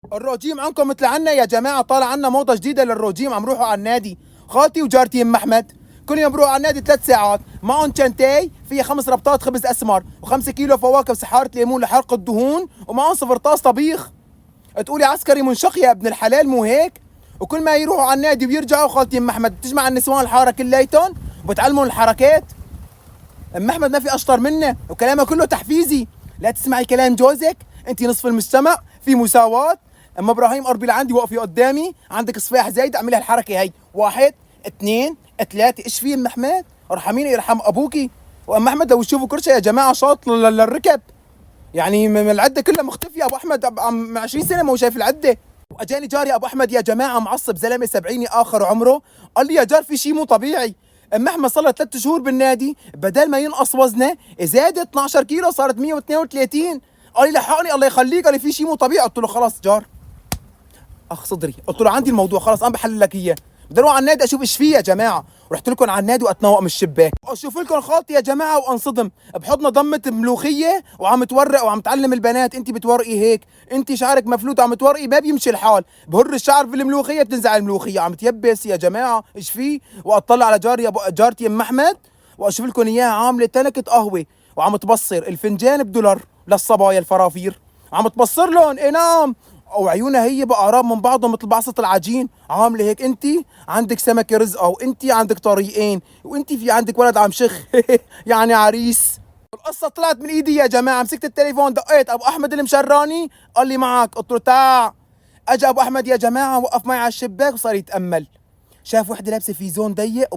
الروجيم عنكم مثل عنا يا جماعه، طالع عنا موضه جديده للروجيم، عم روحوا على النادي. خالتي وجارتي ام احمد كل يوم بروحوا على النادي 3 ساعات، معهم شنتاي فيها 5 ربطات خبز اسمر و5 كيلو فواكه وسحاره ليمون لحرق الدهون، ومعهم 0 طاس طبيخ. تقولي عسكري منشق يا ابن الحلال، مو هيك؟ وكل ما يروحوا على النادي ويرجعوا خالتي ام احمد بتجمع النسوان الحاره كلياتهم وبتعلمهم الحركات. ام احمد ما في اشطر منه وكلامها كله تحفيزي. لا تسمعي كلام جوزك، انت نصف المجتمع، في مساواه. اما ابراهيم قربي لعندي وقفي قدامي، عندك صفاح زايد اعملي الحركه هي، 1 2 3. ايش في ام احمد؟ ارحميني يرحم ابوكي. وام احمد لو تشوفوا كرشه يا جماعه شاط للركب، يعني العده كلها مختفيه. ابو احمد 20 سنه ما هو شايف العده. واجاني جاري ابو احمد يا جماعه معصب، زلمه سبعيني اخر عمره، قال لي يا جار في شيء مو طبيعي. ام احمد صار له 3 شهور بالنادي، بدل ما ينقص وزنه زادت 12 كيلو صارت 132. قال لي لحقني الله يخليك، قال لي في شيء مو طبيعي. قلت له خلاص جار، اخ صدري، قلت له عندي الموضوع خلاص انا بحلل لك اياه. بدي اروح على النادي اشوف ايش فيه يا جماعه. ورحت لكم على النادي واتنوق من الشباك واشوف لكم خالتي يا جماعه وانصدم، بحضنها ضمه ملوخيه وعم تورق وعم تعلم البنات انت بتورقي هيك، انت شعرك مفلوت وعم تورقي ما بيمشي الحال، بهر الشعر في الملوخيه بتنزع الملوخيه، عم تيبس يا جماعه ايش فيه. واطلع على جارتي ام احمد واشوف لكم اياها عامله تنكه قهوه وعم تبصر الفنجان بدولار للصبايا الفرافير، عم تبصر لهم. اي نعم، وعيونها هي بقراب من بعضهم مثل بعصة العجين، عامله هيك. انت عندك سمكه رزقه، وانت عندك طريقين، وانت في عندك ولد عم شخ يعني عريس. القصه طلعت من ايدي يا جماعه، مسكت التليفون دقيت ابو احمد اللي مشراني، قال لي معك؟ قلت له تعا. اجى ابو احمد يا جماعه وقف معي على الشباك وصار يتامل، شاف وحده لابسه في زون ضيق